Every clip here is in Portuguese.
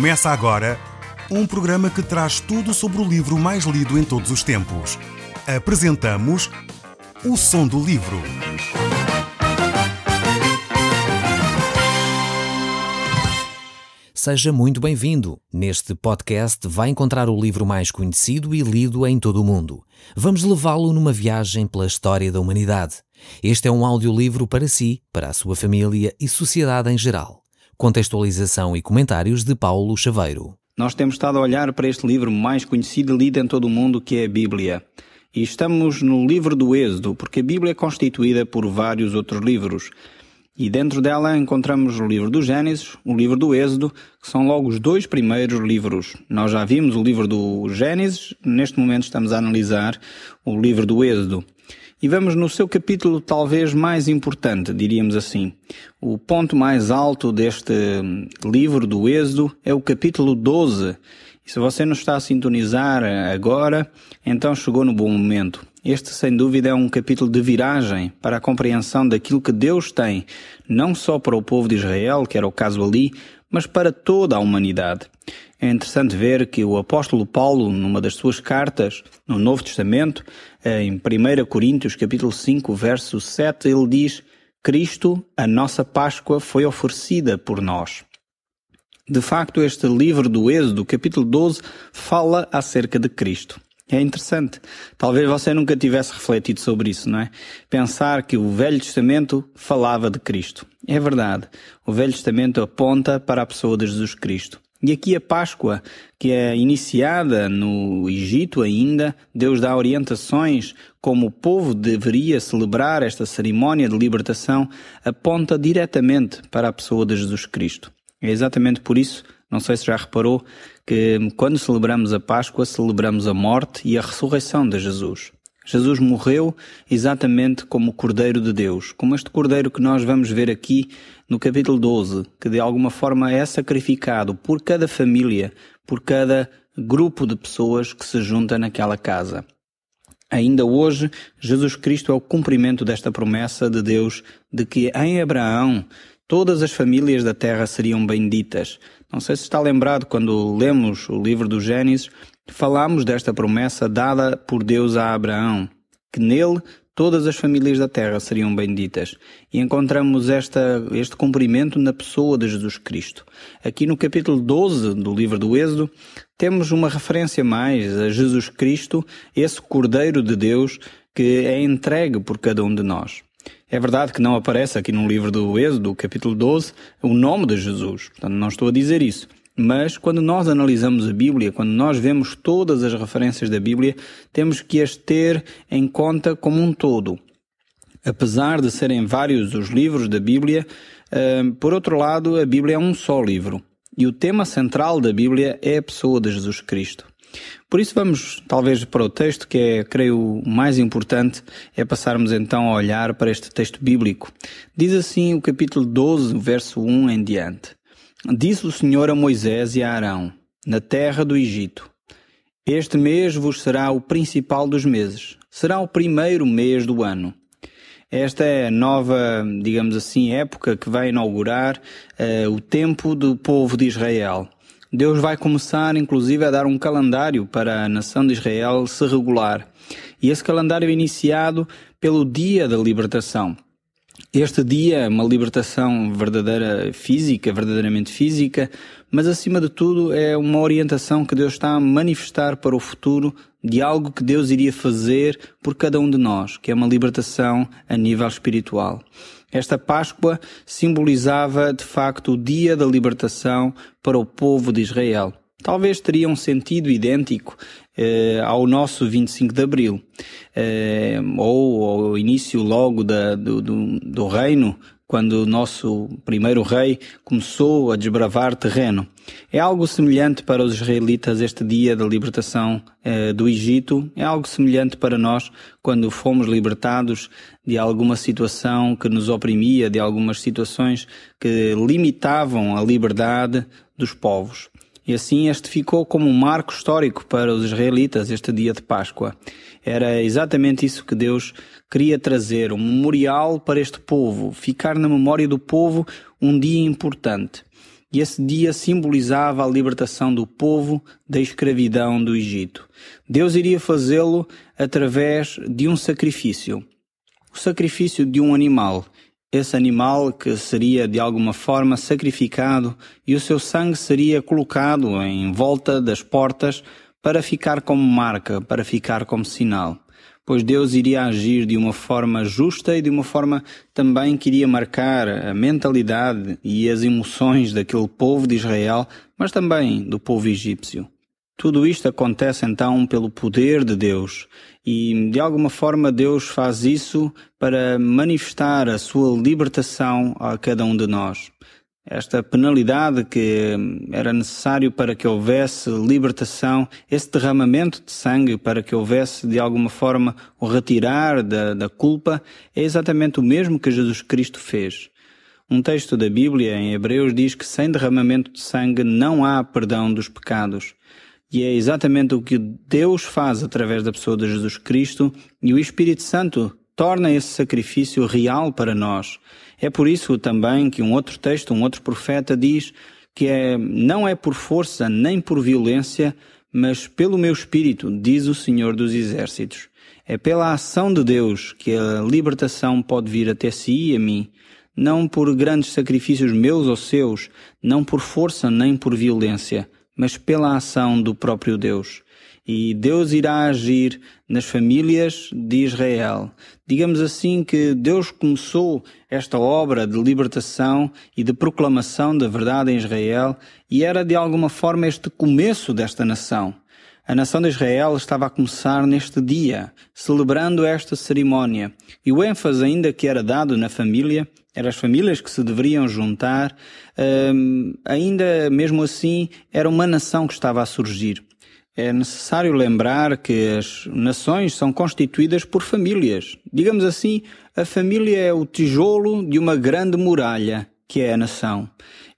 Começa agora um programa que traz tudo sobre o livro mais lido em todos os tempos. Apresentamos O Som do Livro. Seja muito bem-vindo. Neste podcast vai encontrar o livro mais conhecido e lido em todo o mundo. Vamos levá-lo numa viagem pela história da humanidade. Este é um audiolivro para si, para a sua família e sociedade em geral. Contextualização e comentários de Paulo Chaveiro. Nós temos estado a olhar para este livro mais conhecido e lido em todo o mundo, que é a Bíblia. E estamos no livro do Êxodo, porque a Bíblia é constituída por vários outros livros. E dentro dela encontramos o livro do Gênesis, o livro do Êxodo, que são logo os dois primeiros livros. Nós já vimos o livro do Gênesis, neste momento estamos a analisar o livro do Êxodo. E vamos no seu capítulo talvez mais importante, diríamos assim. O ponto mais alto deste livro do Êxodo é o capítulo 12. E se você não está a sintonizar agora, então chegou no bom momento. Este, sem dúvida, é um capítulo de viragem para a compreensão daquilo que Deus tem, não só para o povo de Israel, que era o caso ali, mas para toda a humanidade. É interessante ver que o apóstolo Paulo, numa das suas cartas, no Novo Testamento, em 1 Coríntios capítulo 5, verso 7, ele diz: Cristo, a nossa Páscoa, foi oferecida por nós. De facto, este livro do Êxodo, capítulo 12, fala acerca de Cristo. É interessante. Talvez você nunca tivesse refletido sobre isso, não é? Pensar que o Velho Testamento falava de Cristo. É verdade. O Velho Testamento aponta para a pessoa de Jesus Cristo. E aqui a Páscoa, que é iniciada no Egito ainda, Deus dá orientações como o povo deveria celebrar esta cerimónia de libertação, aponta diretamente para a pessoa de Jesus Cristo. É exatamente por isso, não sei se já reparou, que quando celebramos a Páscoa, celebramos a morte e a ressurreição de Jesus. Jesus morreu exatamente como o Cordeiro de Deus, como este Cordeiro que nós vamos ver aqui no capítulo 12, que de alguma forma é sacrificado por cada família, por cada grupo de pessoas que se junta naquela casa. Ainda hoje, Jesus Cristo é o cumprimento desta promessa de Deus de que em Abraão todas as famílias da terra seriam benditas. Não sei se está lembrado, quando lemos o livro do Gênesis, falamos desta promessa dada por Deus a Abraão, que nele todas as famílias da terra seriam benditas. E encontramos este cumprimento na pessoa de Jesus Cristo. Aqui no capítulo 12 do livro do Êxodo, temos uma referência mais a Jesus Cristo, esse Cordeiro de Deus que é entregue por cada um de nós. É verdade que não aparece aqui no livro do Êxodo, capítulo 12, o nome de Jesus. Portanto, não estou a dizer isso. Mas quando nós analisamos a Bíblia, quando nós vemos todas as referências da Bíblia, temos que as ter em conta como um todo. Apesar de serem vários os livros da Bíblia, por outro lado, a Bíblia é um só livro. E o tema central da Bíblia é a pessoa de Jesus Cristo. Por isso vamos talvez para o texto que é, creio, o mais importante, é passarmos então a olhar para este texto bíblico. Diz assim o capítulo 12, verso 1 em diante. Disse o Senhor a Moisés e a Arão, na terra do Egito: Este mês vos será o principal dos meses, será o primeiro mês do ano. Esta é a nova, digamos assim, época que vai inaugurar o tempo do povo de Israel. Deus vai começar, inclusive, a dar um calendário para a nação de Israel se regular. E esse calendário é iniciado pelo dia da libertação. Este dia é uma libertação verdadeiramente física, mas acima de tudo é uma orientação que Deus está a manifestar para o futuro de algo que Deus iria fazer por cada um de nós, que é uma libertação a nível espiritual. Esta Páscoa simbolizava, de facto, o dia da libertação para o povo de Israel. Talvez teria um sentido idêntico ao nosso 25 de Abril, ou ao início logo do reino, quando o nosso primeiro rei começou a desbravar terreno. É algo semelhante para os israelitas este dia da libertação do Egito, é algo semelhante para nós quando fomos libertados de alguma situação que nos oprimia, de algumas situações que limitavam a liberdade dos povos. E assim este ficou como um marco histórico para os israelitas, este dia de Páscoa. Era exatamente isso que Deus queria trazer, um memorial para este povo, ficar na memória do povo um dia importante. e esse dia simbolizava a libertação do povo da escravidão do Egito. Deus iria fazê-lo através de um sacrifício, o sacrifício de um animal. Esse animal que seria de alguma forma sacrificado e o seu sangue seria colocado em volta das portas para ficar como marca, para ficar como sinal. Pois Deus iria agir de uma forma justa e de uma forma também que iria marcar a mentalidade e as emoções daquele povo de Israel, mas também do povo egípcio. Tudo isto acontece então pelo poder de Deus e de alguma forma Deus faz isso para manifestar a sua libertação a cada um de nós. Esta penalidade que era necessário para que houvesse libertação, esse derramamento de sangue para que houvesse de alguma forma o retirar da culpa, é exatamente o mesmo que Jesus Cristo fez. Um texto da Bíblia em Hebreus diz que sem derramamento de sangue não há perdão dos pecados. E é exatamente o que Deus faz através da pessoa de Jesus Cristo e o Espírito Santo torna esse sacrifício real para nós. É por isso também que um outro texto, um outro profeta diz que não é por força nem por violência, mas pelo meu Espírito, diz o Senhor dos Exércitos. É pela ação de Deus que a libertação pode vir até si e a mim, não por grandes sacrifícios meus ou seus, não por força nem por violência, mas pela ação do próprio Deus. E Deus irá agir nas famílias de Israel. Digamos assim que Deus começou esta obra de libertação e de proclamação da verdade em Israel e era de alguma forma este começo desta nação. A nação de Israel estava a começar neste dia, celebrando esta cerimónia. E o ênfase ainda que era dado na família, eram as famílias que se deveriam juntar, ainda mesmo assim era uma nação que estava a surgir. É necessário lembrar que as nações são constituídas por famílias. Digamos assim, a família é o tijolo de uma grande muralha, que é a nação.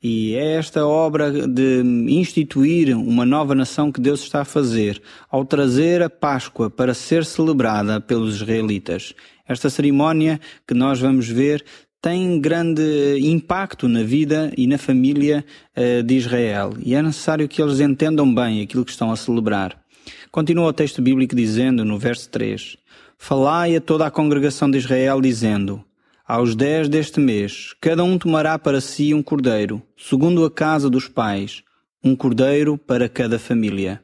E é esta obra de instituir uma nova nação que Deus está a fazer, ao trazer a Páscoa para ser celebrada pelos israelitas. Esta cerimónia que nós vamos ver tem grande impacto na vida e na família de Israel. E é necessário que eles entendam bem aquilo que estão a celebrar. Continua o texto bíblico dizendo, no verso 3, Falai a toda a congregação de Israel, dizendo, Aos 10 deste mês, cada um tomará para si um cordeiro, segundo a casa dos pais, um cordeiro para cada família.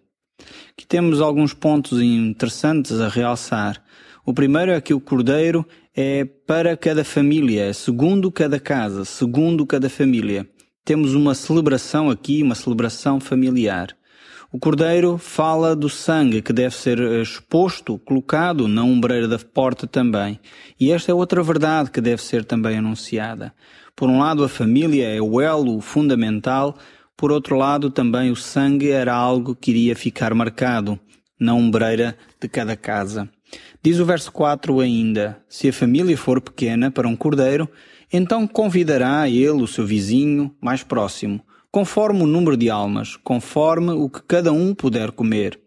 Aqui temos alguns pontos interessantes a realçar. O primeiro é que o cordeiro é para cada família, segundo cada casa, segundo cada família. Temos uma celebração aqui, uma celebração familiar. O cordeiro fala do sangue que deve ser exposto, colocado na ombreira da porta também. E esta é outra verdade que deve ser também anunciada. Por um lado, a família é o elo fundamental, por outro lado, também o sangue era algo que iria ficar marcado na ombreira de cada casa. Diz o verso 4 ainda, se a família for pequena para um cordeiro, então convidará ele o seu vizinho mais próximo, conforme o número de almas, conforme o que cada um puder comer.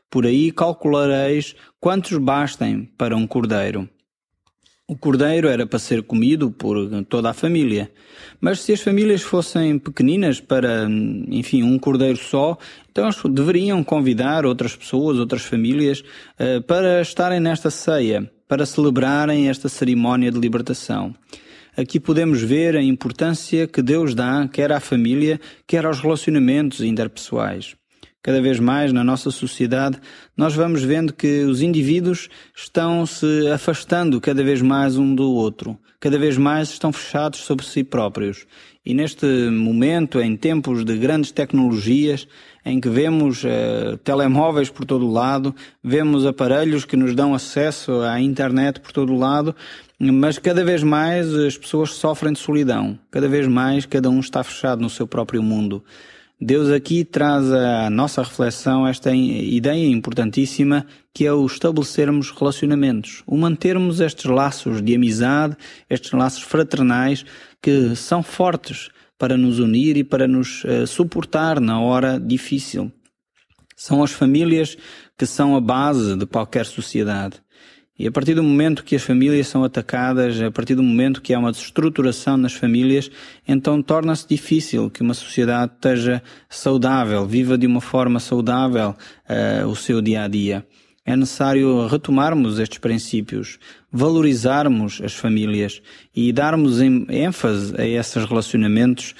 Por aí calculareis quantos bastem para um cordeiro. O cordeiro era para ser comido por toda a família, mas se as famílias fossem pequeninas para, um cordeiro só, então deveriam convidar outras pessoas, outras famílias, para estarem nesta ceia, para celebrarem esta cerimónia de libertação. Aqui podemos ver a importância que Deus dá, quer à família, quer aos relacionamentos interpessoais. Cada vez mais na nossa sociedade nós vamos vendo que os indivíduos estão se afastando cada vez mais um do outro, cada vez mais estão fechados sobre si próprios. E neste momento, em tempos de grandes tecnologias, em que vemos telemóveis por todo o lado, vemos aparelhos que nos dão acesso à internet por todo o lado, mas cada vez mais as pessoas sofrem de solidão, cada vez mais cada um está fechado no seu próprio mundo. Deus aqui traz à nossa reflexão esta ideia importantíssima que é o estabelecermos relacionamentos, o mantermos estes laços de amizade, estes laços fraternais que são fortes para nos unir e para nos suportar na hora difícil. São as famílias que são a base de qualquer sociedade. E a partir do momento que as famílias são atacadas, a partir do momento que há uma desestruturação nas famílias, então torna-se difícil que uma sociedade esteja saudável, viva de uma forma saudável o seu dia-a-dia. É necessário retomarmos estes princípios, valorizarmos as famílias e darmos ênfase a esses relacionamentos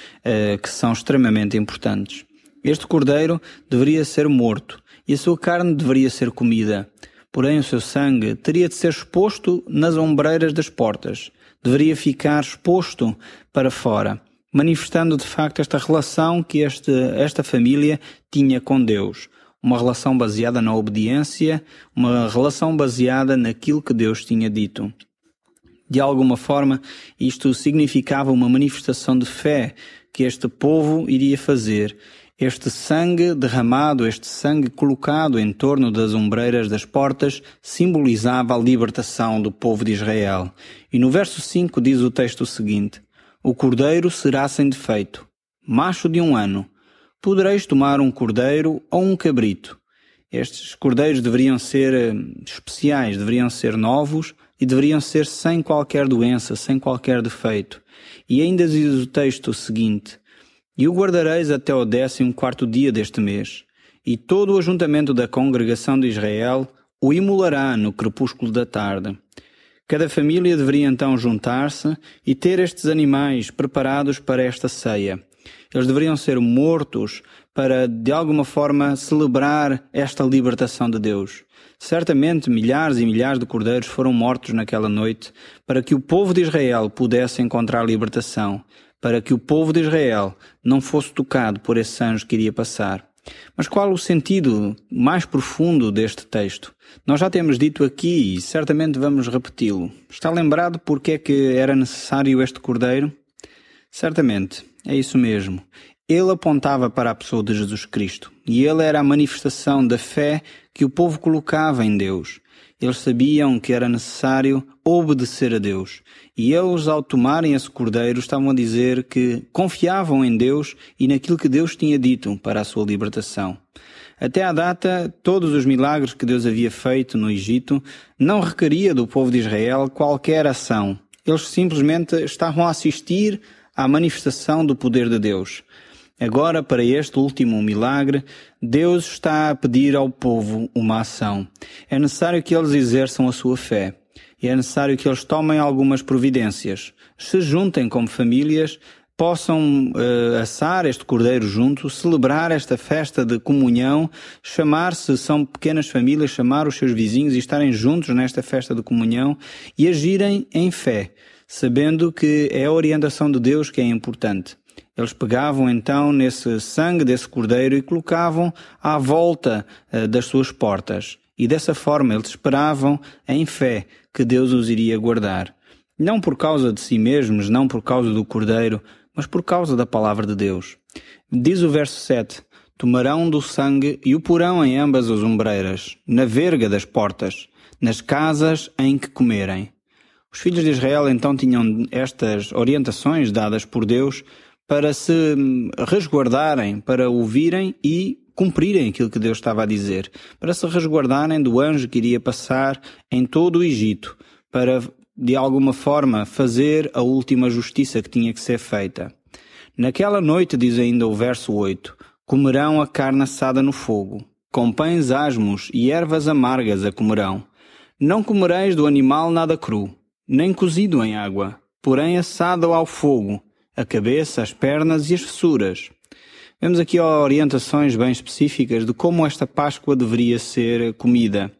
que são extremamente importantes. Este cordeiro deveria ser morto e a sua carne deveria ser comida. Porém, o seu sangue teria de ser exposto nas ombreiras das portas. Deveria ficar exposto para fora, manifestando de facto esta relação que esta família tinha com Deus. Uma relação baseada na obediência, uma relação baseada naquilo que Deus tinha dito. De alguma forma, isto significava uma manifestação de fé que este povo iria fazer. Este sangue derramado, este sangue colocado em torno das ombreiras das portas, simbolizava a libertação do povo de Israel. E no verso 5 diz o texto o seguinte: o cordeiro será sem defeito, macho de 1 ano. Podereis tomar um cordeiro ou um cabrito. Estes cordeiros deveriam ser especiais, deveriam ser novos e deveriam ser sem qualquer doença, sem qualquer defeito. E ainda diz o texto o seguinte: e o guardareis até ao 14º dia deste mês, e todo o ajuntamento da congregação de Israel o imolará no crepúsculo da tarde. Cada família deveria então juntar-se e ter estes animais preparados para esta ceia. Eles deveriam ser mortos para, de alguma forma, celebrar esta libertação de Deus. Certamente milhares e milhares de cordeiros foram mortos naquela noite para que o povo de Israel pudesse encontrar libertação, para que o povo de Israel não fosse tocado por esse anjo que iria passar. Mas qual o sentido mais profundo deste texto? Nós já temos dito aqui e certamente vamos repeti-lo. Está lembrado porque é que era necessário este cordeiro? Certamente, é isso mesmo. Ele apontava para a pessoa de Jesus Cristo e ele era a manifestação da fé que o povo colocava em Deus. Eles sabiam que era necessário obedecer a Deus. E eles, ao tomarem esse cordeiro, estavam a dizer que confiavam em Deus e naquilo que Deus tinha dito para a sua libertação. Até à data, todos os milagres que Deus havia feito no Egito não requeria do povo de Israel qualquer ação. Eles simplesmente estavam a assistir à manifestação do poder de Deus. Agora, para este último milagre, Deus está a pedir ao povo uma ação. É necessário que eles exerçam a sua fé. E é necessário que eles tomem algumas providências. Se juntem como famílias, possam assar este cordeiro junto, celebrar esta festa de comunhão, chamar-se, são pequenas famílias, chamar os seus vizinhos e estarem juntos nesta festa de comunhão e agirem em fé, sabendo que é a orientação de Deus que é importante. Eles pegavam então nesse sangue desse cordeiro e colocavam à volta das suas portas. E dessa forma eles esperavam em fé que Deus os iria guardar. Não por causa de si mesmos, não por causa do cordeiro, mas por causa da palavra de Deus. Diz o verso 7, tomarão do sangue e o porão em ambas as ombreiras, na verga das portas, nas casas em que comerem. Os filhos de Israel então tinham estas orientações dadas por Deus para se resguardarem, para ouvirem e cumprirem aquilo que Deus estava a dizer, para se resguardarem do anjo que iria passar em todo o Egito, para de alguma forma fazer a última justiça que tinha que ser feita. Naquela noite, diz ainda o verso 8, comerão a carne assada no fogo, com pães asmos e ervas amargas a comerão. Não comereis do animal nada cru, nem cozido em água, porém assado ao fogo, a cabeça, as pernas e as fessuras. Vemos aqui orientações bem específicas de como esta Páscoa deveria ser comida.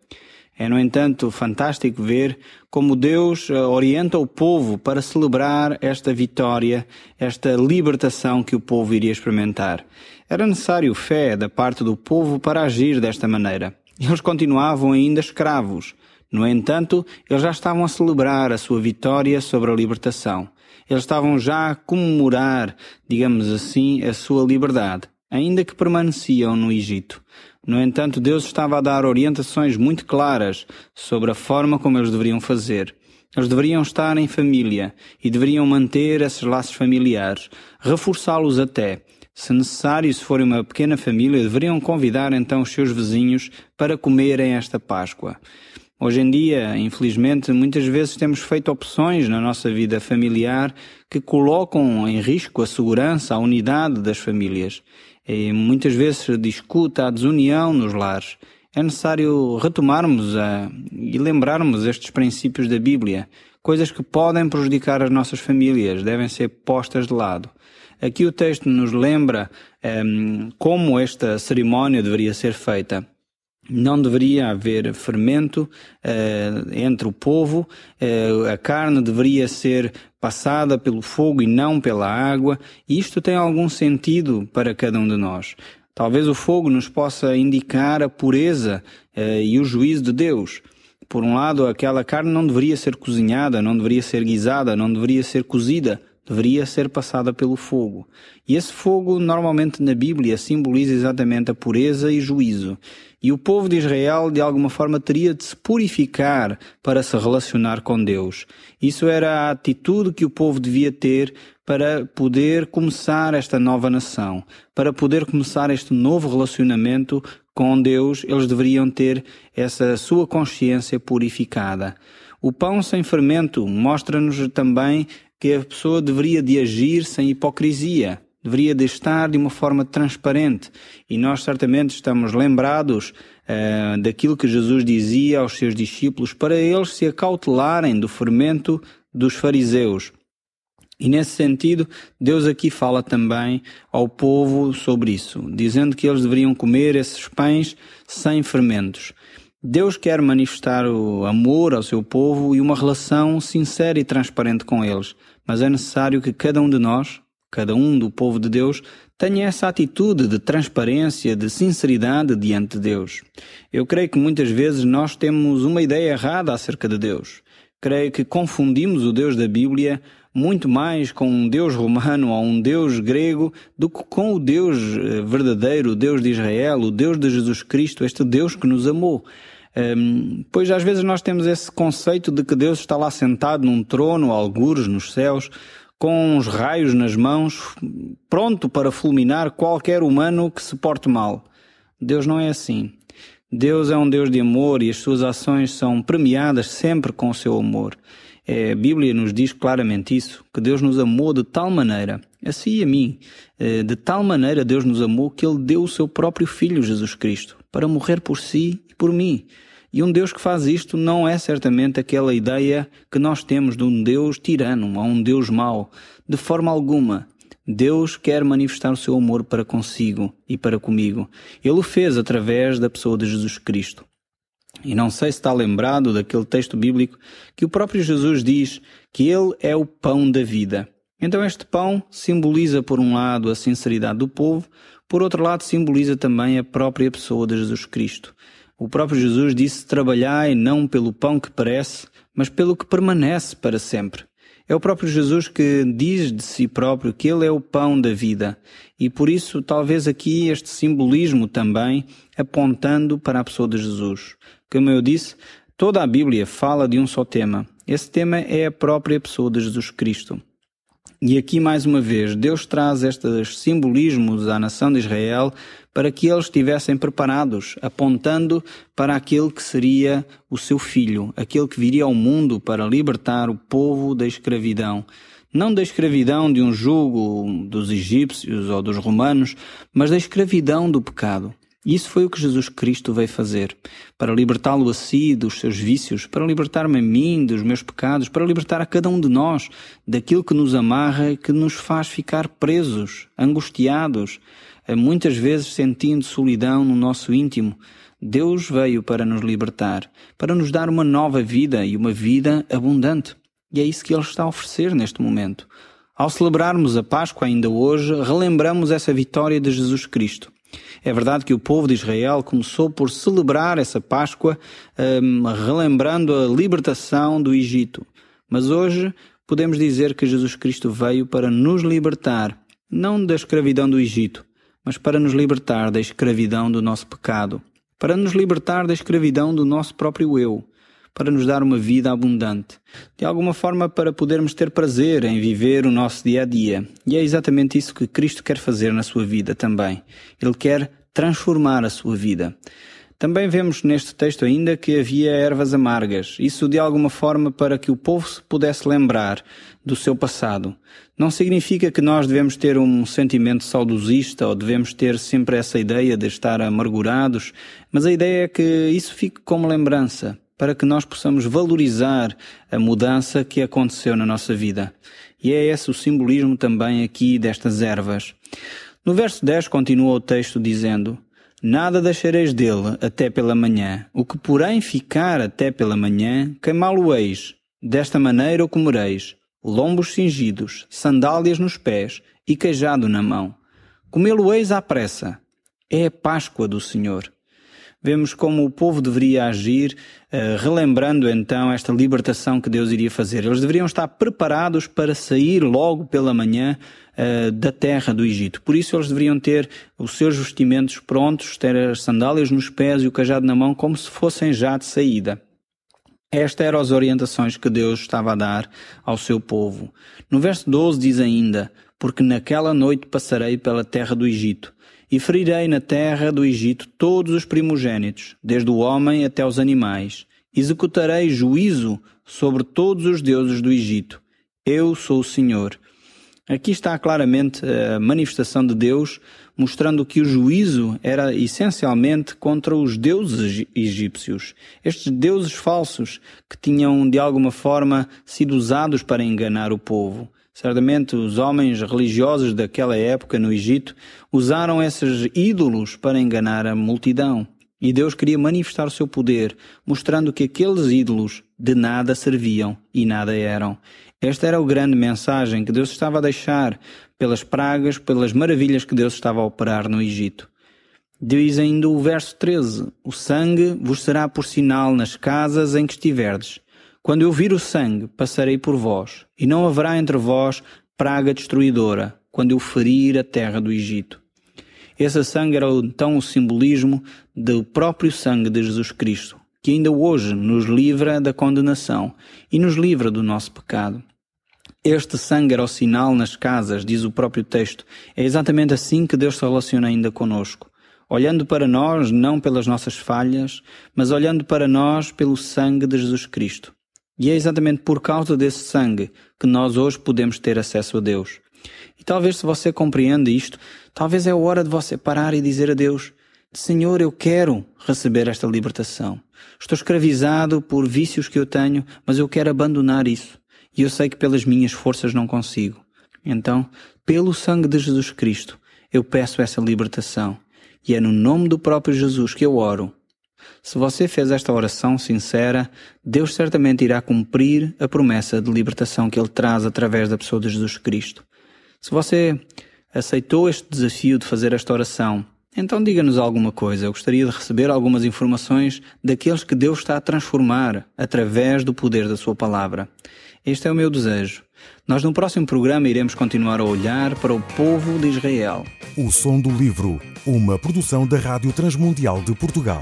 É, no entanto, fantástico ver como Deus orienta o povo para celebrar esta vitória, esta libertação que o povo iria experimentar. Era necessário fé da parte do povo para agir desta maneira. Eles continuavam ainda escravos. No entanto, eles já estavam a celebrar a sua vitória sobre a libertação. Eles estavam já a comemorar, digamos assim, a sua liberdade, ainda que permaneciam no Egito. No entanto, Deus estava a dar orientações muito claras sobre a forma como eles deveriam fazer. Eles deveriam estar em família e deveriam manter esses laços familiares, reforçá-los até. Se necessário, se forem uma pequena família, deveriam convidar então os seus vizinhos para comerem esta Páscoa. Hoje em dia, infelizmente, muitas vezes temos feito opções na nossa vida familiar que colocam em risco a segurança, a unidade das famílias. E muitas vezes se discute a desunião nos lares. É necessário retomarmos e lembrarmos estes princípios da Bíblia. Coisas que podem prejudicar as nossas famílias devem ser postas de lado. Aqui o texto nos lembra como esta cerimónia deveria ser feita. Não deveria haver fermento entre o povo, a carne deveria ser passada pelo fogo e não pela água, e isto tem algum sentido para cada um de nós. Talvez o fogo nos possa indicar a pureza e o juízo de Deus. Por um lado, aquela carne não deveria ser cozinhada, não deveria ser guisada, não deveria ser cozida, deveria ser passada pelo fogo. E esse fogo, normalmente na Bíblia, simboliza exatamente a pureza e juízo. E o povo de Israel, de alguma forma, teria de se purificar para se relacionar com Deus. Isso era a atitude que o povo devia ter para poder começar esta nova nação. Para poder começar este novo relacionamento com Deus, eles deveriam ter essa sua consciência purificada. O pão sem fermento mostra-nos também que a pessoa deveria de agir sem hipocrisia, deveria de estar de uma forma transparente. E nós certamente estamos lembrados daquilo que Jesus dizia aos seus discípulos para eles se acautelarem do fermento dos fariseus. E nesse sentido, Deus aqui fala também ao povo sobre isso, dizendo que eles deveriam comer esses pães sem fermentos. Deus quer manifestar o amor ao seu povo e uma relação sincera e transparente com eles, mas é necessário que cada um de nós, cada um do povo de Deus, tenha essa atitude de transparência, de sinceridade diante de Deus. Eu creio que muitas vezes nós temos uma ideia errada acerca de Deus. Creio que confundimos o Deus da Bíblia muito mais com um Deus romano ou um Deus grego do que com o Deus verdadeiro, o Deus de Israel, o Deus de Jesus Cristo, este Deus que nos amou. Pois às vezes nós temos esse conceito de que Deus está lá sentado num trono, algures nos céus, com uns raios nas mãos, pronto para fulminar qualquer humano que se porte mal. Deus não é assim. Deus é um Deus de amor e as suas ações são premiadas sempre com o seu amor. A Bíblia nos diz claramente isso, que Deus nos amou de tal maneira, assim e a mim, de tal maneira Deus nos amou que Ele deu o seu próprio Filho, Jesus Cristo, para morrer por si e por mim. E um Deus que faz isto não é certamente aquela ideia que nós temos de um Deus tirano ou um Deus mau, de forma alguma. Deus quer manifestar o seu amor para consigo e para comigo. Ele o fez através da pessoa de Jesus Cristo. E não sei se está lembrado daquele texto bíblico que o próprio Jesus diz que Ele é o pão da vida. Então este pão simboliza por um lado a sinceridade do povo, por outro lado simboliza também a própria pessoa de Jesus Cristo. O próprio Jesus disse: trabalhai não pelo pão que perece, mas pelo que permanece para sempre. É o próprio Jesus que diz de si próprio que Ele é o pão da vida. E por isso, talvez aqui este simbolismo também apontando para a pessoa de Jesus. Como eu disse, toda a Bíblia fala de um só tema. Esse tema é a própria pessoa de Jesus Cristo. E aqui, mais uma vez, Deus traz estes simbolismos à nação de Israel para que eles estivessem preparados, apontando para aquele que seria o seu filho, aquele que viria ao mundo para libertar o povo da escravidão. Não da escravidão de um jugo dos egípcios ou dos romanos, mas da escravidão do pecado. E isso foi o que Jesus Cristo veio fazer, para libertá-lo a si dos seus vícios, para libertar-me a mim dos meus pecados, para libertar a cada um de nós daquilo que nos amarra e que nos faz ficar presos, angustiados, muitas vezes sentindo solidão no nosso íntimo. Deus veio para nos libertar, para nos dar uma nova vida e uma vida abundante. E é isso que Ele está a oferecer neste momento. Ao celebrarmos a Páscoa ainda hoje, relembramos essa vitória de Jesus Cristo. É verdade que o povo de Israel começou por celebrar essa Páscoa, relembrando a libertação do Egito. Mas hoje podemos dizer que Jesus Cristo veio para nos libertar, não da escravidão do Egito, mas para nos libertar da escravidão do nosso pecado, para nos libertar da escravidão do nosso próprio eu, para nos dar uma vida abundante, de alguma forma para podermos ter prazer em viver o nosso dia-a-dia. E é exatamente isso que Cristo quer fazer na sua vida também. Ele quer transformar a sua vida. Também vemos neste texto ainda que havia ervas amargas. Isso de alguma forma para que o povo se pudesse lembrar do seu passado. Não significa que nós devemos ter um sentimento saudosista ou devemos ter sempre essa ideia de estar amargurados, mas a ideia é que isso fique como lembrança, para que nós possamos valorizar a mudança que aconteceu na nossa vida. E é esse o simbolismo também aqui destas ervas. No verso 10 continua o texto dizendo: nada deixareis dele até pela manhã. O que porém ficar até pela manhã, queimá-lo-eis. Desta maneira o comereis: lombos cingidos, sandálias nos pés e cajado na mão. Comê-lo-eis à pressa. É a Páscoa do Senhor. Vemos como o povo deveria agir, relembrando então esta libertação que Deus iria fazer. Eles deveriam estar preparados para sair logo pela manhã da terra do Egito. Por isso eles deveriam ter os seus vestimentos prontos, ter as sandálias nos pés e o cajado na mão, como se fossem já de saída. Estas eram as orientações que Deus estava a dar ao seu povo. No verso 12 diz ainda: porque naquela noite passarei pela terra do Egito, e ferirei na terra do Egito todos os primogênitos, desde o homem até os animais. Executarei juízo sobre todos os deuses do Egito. Eu sou o Senhor. Aqui está claramente a manifestação de Deus, mostrando que o juízo era essencialmente contra os deuses egípcios. Estes deuses falsos que tinham de alguma forma sido usados para enganar o povo. Certamente os homens religiosos daquela época no Egito usaram esses ídolos para enganar a multidão. E Deus queria manifestar o seu poder, mostrando que aqueles ídolos de nada serviam e nada eram. Esta era a grande mensagem que Deus estava a deixar pelas pragas, pelas maravilhas que Deus estava a operar no Egito. Diz ainda o verso 13: o sangue vos será por sinal nas casas em que estiverdes. Quando eu vir o sangue, passarei por vós, e não haverá entre vós praga destruidora, quando eu ferir a terra do Egito. Esse sangue era então o simbolismo do próprio sangue de Jesus Cristo, que ainda hoje nos livra da condenação e nos livra do nosso pecado. Este sangue era o sinal nas casas, diz o próprio texto. É exatamente assim que Deus se relaciona ainda conosco. Olhando para nós, não pelas nossas falhas, mas olhando para nós pelo sangue de Jesus Cristo. E é exatamente por causa desse sangue que nós hoje podemos ter acesso a Deus. E talvez, se você compreende isto, talvez é a hora de você parar e dizer a Deus: Senhor, eu quero receber esta libertação. Estou escravizado por vícios que eu tenho, mas eu quero abandonar isso. E eu sei que pelas minhas forças não consigo. Então, pelo sangue de Jesus Cristo, eu peço essa libertação. E é no nome do próprio Jesus que eu oro. Se você fez esta oração sincera, Deus certamente irá cumprir a promessa de libertação que Ele traz através da pessoa de Jesus Cristo. Se você aceitou este desafio de fazer esta oração, então diga-nos alguma coisa. Eu gostaria de receber algumas informações daqueles que Deus está a transformar através do poder da sua palavra. Este é o meu desejo. Nós no próximo programa iremos continuar a olhar para o povo de Israel. O Som do Livro, uma produção da Rádio Transmundial de Portugal.